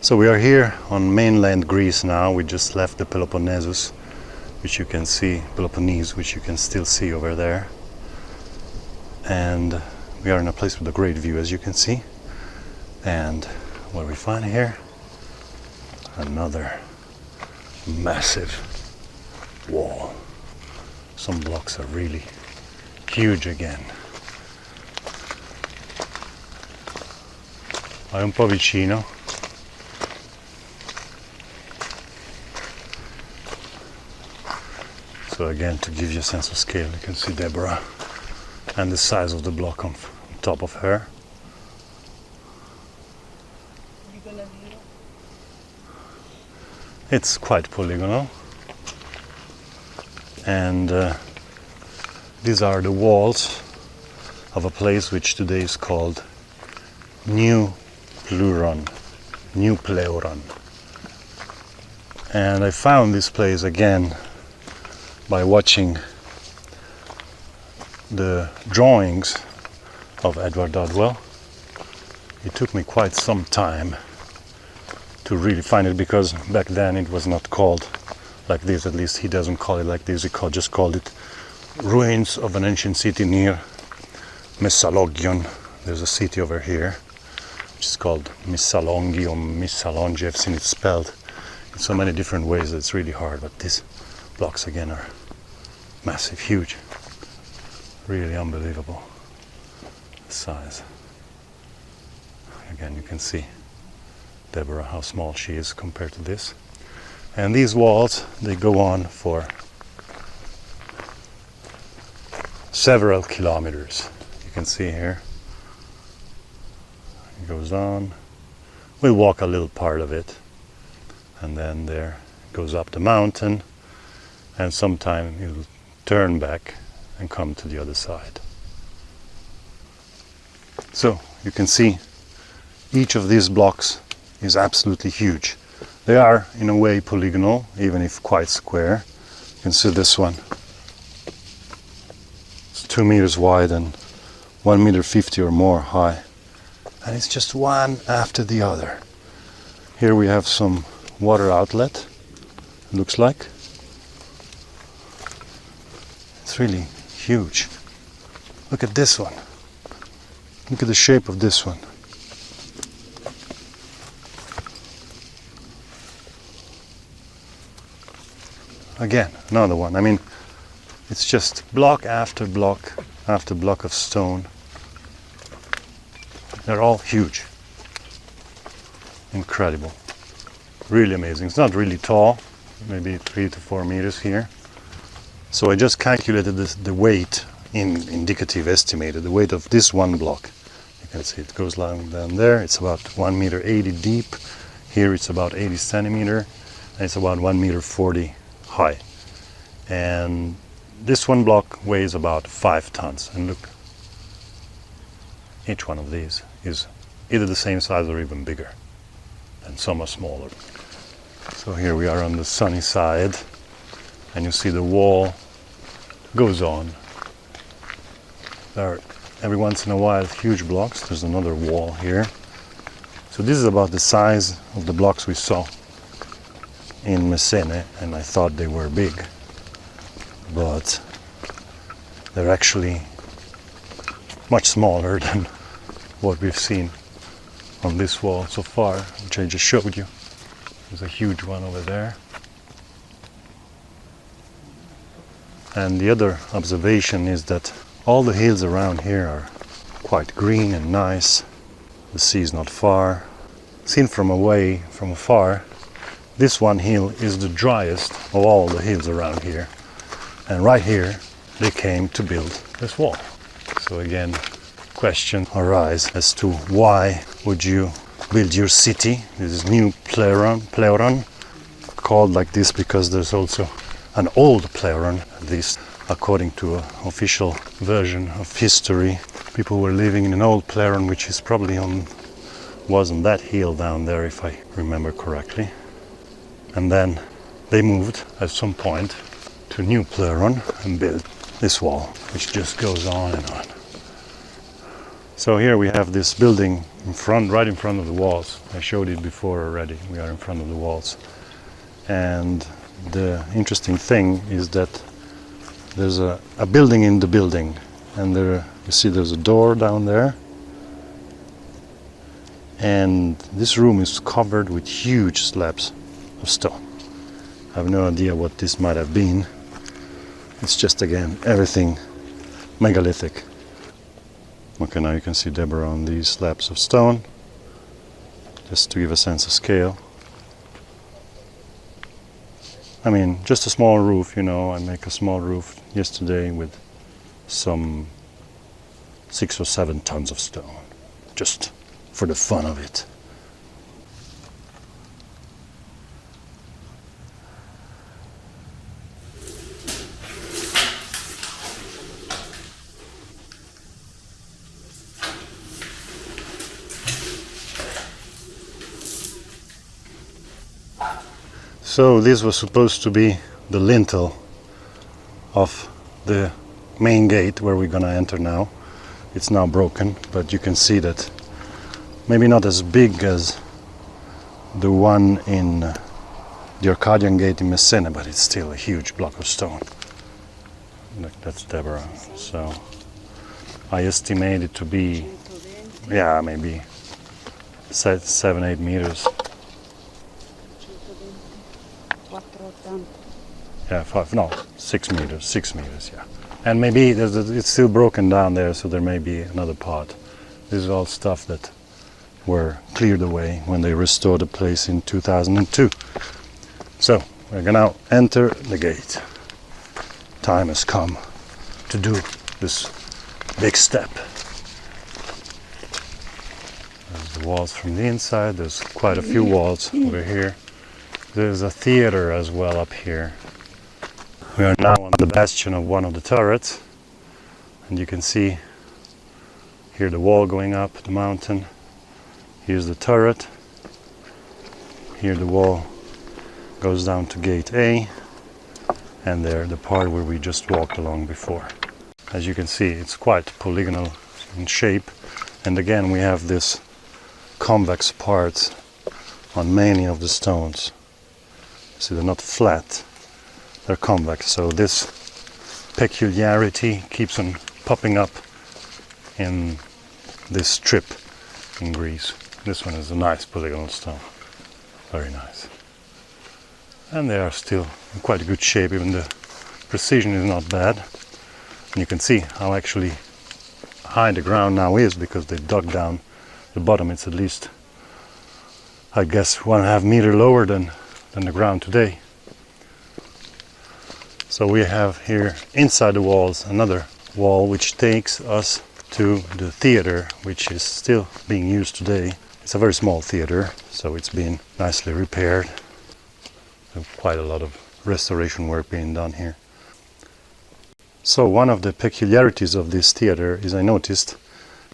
So we are here on mainland Greece now. We just left the Peloponnesus, which you can see, Peloponnese, which you can still see over there. And we are in a place with a great view, as you can see. And what we find here, another massive wall. Some blocks are really huge again. Vai un po' vicino. So again, to give you a sense of scale, you can see Deborah and the size of the block on top of her. It's quite polygonal. And these are the walls of a place which today is called New Pleuron. And I found this place again by watching the drawings of Edward Dodwell. It took me quite some time to really find it, because back then it was not called like this. At least he doesn't call it like this. He just called it ruins of an ancient city near Messalogion. There's a city over here which is called Missalonghi or Missalongi. I've seen it spelled in so many different ways that it's really hard, but these blocks again are massive, huge, really unbelievable size. Again, you can see Deborah, how small she is compared to this. And these walls, they go on for several kilometers. You can see here. It goes on. We'll walk a little part of it. And then there it goes up the mountain. And sometime you'll turn back and come to the other side. So you can see each of these blocks is absolutely huge. They are in a way polygonal, even if quite square. You can see this one. It's 2 meters wide and 1 meter 50 or more high. And it's just one after the other. Here we have some water outlet, it looks like. It's really huge. Look at this one. Look at the shape of this one. Again, another one. I mean, it's just block after block after block of stone. They're all huge. Incredible. Really amazing. It's not really tall, maybe 3 to 4 meters here. So I just calculated the weight, in indicative estimated, the weight of this one block. You can see it goes down there. It's about 1 meter 80 deep. Here it's about 80 centimeter. And it's about 1 meter 40 high. And this one block weighs about 5 tons. And look, each one of these is either the same size or even bigger. And some are smaller. So here we are on the sunny side. And you see the wall goes on. There are every once in a while huge blocks. There's another wall here. So this is about the size of the blocks we saw in Messene, and I thought they were big, but they're actually much smaller than what we've seen on this wall so far, which I just showed you. There's a huge one over there. And the other observation is that all the hills around here are quite green and nice. The sea is not far. Seen from afar, this one hill is the driest of all the hills around here. And right here, they came to build this wall. So again, questions arise as to why would you build your city, this New Pleuron, called like this because there's also an old Pleuron, at least according to an official version of history. People were living in an old Pleuron, which is probably wasn't that hill down there, if I remember correctly. And then they moved at some point to New Pleuron and built this wall, which just goes on and on. So here we have this building in front, right in front of the walls. I showed it before already. We are in front of the walls. And the interesting thing is that there's a building in the building. And there, you see there's a door down there. And this room is covered with huge slabs of stone. I have no idea what this might have been. It's just, again, everything megalithic. Okay, now you can see Deborah on these slabs of stone, just to give a sense of scale. I mean, just a small roof, you know. I make a small roof yesterday with some 6 or 7 tons of stone, just for the fun of it. So this was supposed to be the lintel of the main gate where we're gonna enter now. It's now broken, but you can see that maybe not as big as the one in the Arcadian gate in Messene, but it's still a huge block of stone. Look, that's Deborah. So I estimate it to be, yeah, maybe 7-8 meters. Yeah, 6 meters, 6 meters, yeah. And maybe it's still broken down there, so there may be another part. This is all stuff that were cleared away when they restored the place in 2002. So, we're gonna enter the gate. Time has come to do this big step. There's the walls from the inside, there's quite a few walls over here. There's a theater as well up here. We are now on the bastion of one of the turrets, and you can see here the wall going up the mountain. Here's the turret. Here the wall goes down to gate A, and there the part where we just walked along before. As you can see, it's quite polygonal in shape, and again we have this convex parts on many of the stones. See, they're not flat, they're convex, so this peculiarity keeps on popping up in this strip in Greece. This one is a nice polygonal stone, very nice. And they are still in quite a good shape, even the precision is not bad. And you can see how actually high the ground now is, because they dug down the bottom. It's at least, I guess, 1.5 meter lower than the ground today. So we have here inside the walls another wall which takes us to the theater, which is still being used today. It's a very small theater, so it's been nicely repaired. There's quite a lot of restoration work being done here. So one of the peculiarities of this theater is I noticed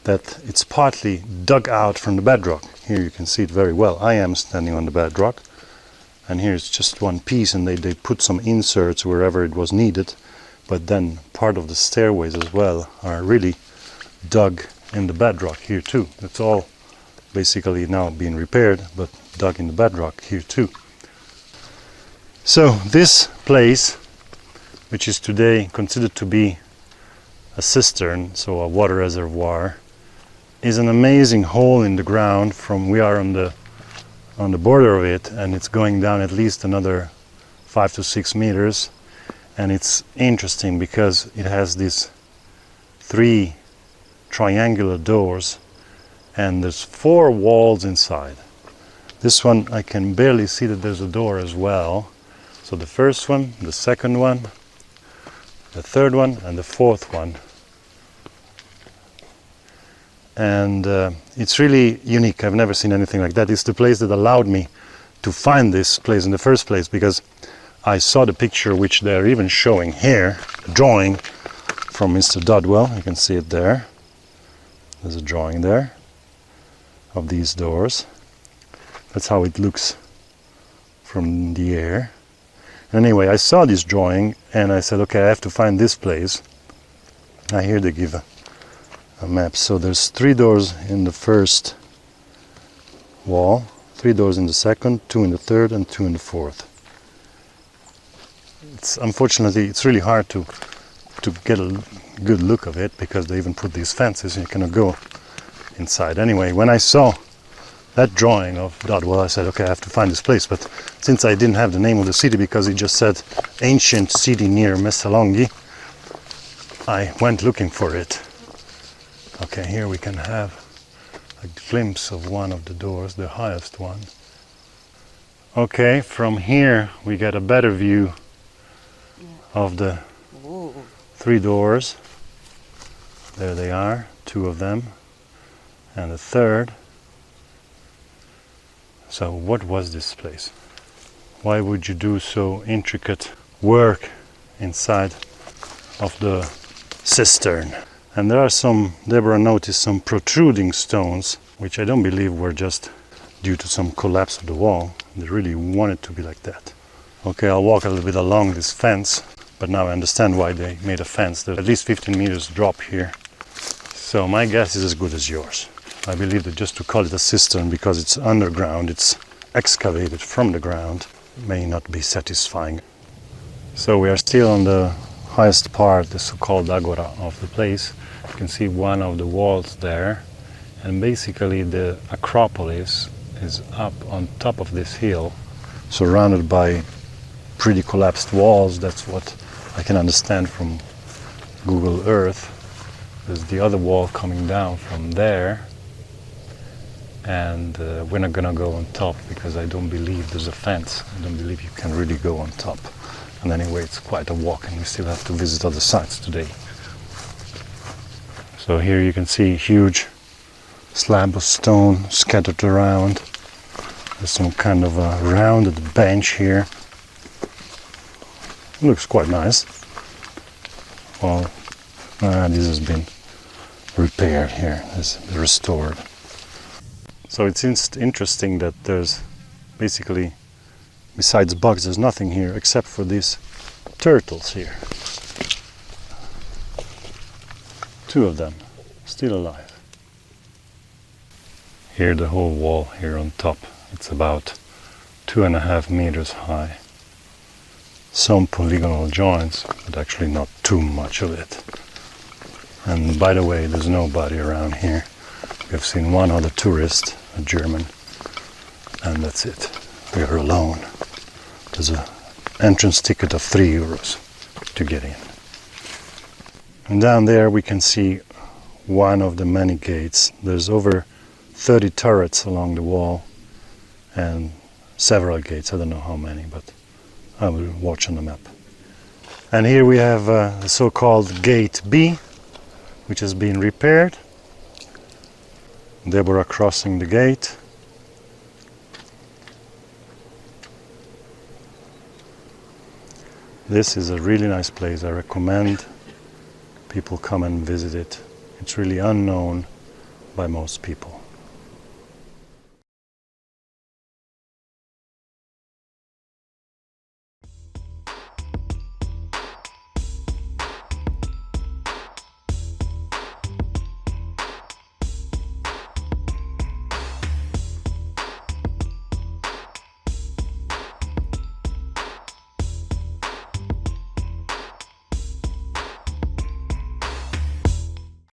that it's partly dug out from the bedrock. Here you can see it very well. I am standing on the bedrock, and here's just one piece, and they put some inserts wherever it was needed, but then part of the stairways as well are really dug in the bedrock here too. It's all basically now being repaired, but dug in the bedrock here too. So this place, which is today considered to be a cistern, so a water reservoir, is an amazing hole in the ground. From we are on the border of it, and it's going down at least another 5 to 6 meters, and it's interesting because it has these 3 triangular doors, and there's 4 walls inside. This one I can barely see that there's a door as well. So the first one, the second one, the third one, and the fourth one. And it's really unique. I've never seen anything like that. It's the place that allowed me to find this place in the first place, because I saw the picture which they're even showing here, a drawing from Mr. Dodwell. You can see it there. There's a drawing there of these doors. That's how it looks from the air. Anyway, I saw this drawing and I said, okay, I have to find this place. Now here they give a map. So there's 3 doors in the first wall, 3 doors in the second, 2 in the third, and 2 in the fourth. Unfortunately, it's really hard to get a good look of it because they even put these fences and you cannot go inside. Anyway, when I saw that drawing of Dodwell, I said, okay, I have to find this place. But since I didn't have the name of the city because it just said ancient city near Messalongi, I went looking for it. Okay, here we can have a glimpse of one of the doors, the highest one. Okay, from here we get a better view of the 3 doors. There they are, 2 of them, and the third. So what was this place? Why would you do so intricate work inside of the cistern? And there are some, Deborah noticed some protruding stones, which I don't believe were just due to some collapse of the wall. They really wanted to be like that. Okay, I'll walk a little bit along this fence, but now I understand why they made a fence. There's at least 15 meters drop here. So my guess is as good as yours. I believe that just to call it a cistern because it's underground, it's excavated from the ground, may not be satisfying. So we are still on the highest part, the so-called agora of the place. You can see one of the walls there, and basically the acropolis is up on top of this hill, surrounded by pretty collapsed walls. That's what I can understand from Google Earth. There's the other wall coming down from there, and we're not gonna go on top because I don't believe there's a fence. I don't believe you can really go on top. And anyway, it's quite a walk and we still have to visit other sites today. So here you can see a huge slab of stone scattered around. There's some kind of a rounded bench here. It looks quite nice. Well, this has been repaired here, it's restored. So it seems interesting that there's basically, besides bugs, there's nothing here except for these turtles here. 2 of them, still alive. Here the whole wall here on top, it's about 2.5 meters high. Some polygonal joints, but actually not too much of it. And by the way, there's nobody around here. We've seen one other tourist, a German, and that's it. We are alone. There's an entrance ticket of €3 to get in. And down there we can see one of the many gates. There's over 30 turrets along the wall and several gates. I don't know how many, but I will watch on the map. And here we have the so-called Gate B, which has been repaired. Deborah crossing the gate. This is a really nice place. I recommend people come and visit it. It's really unknown by most people.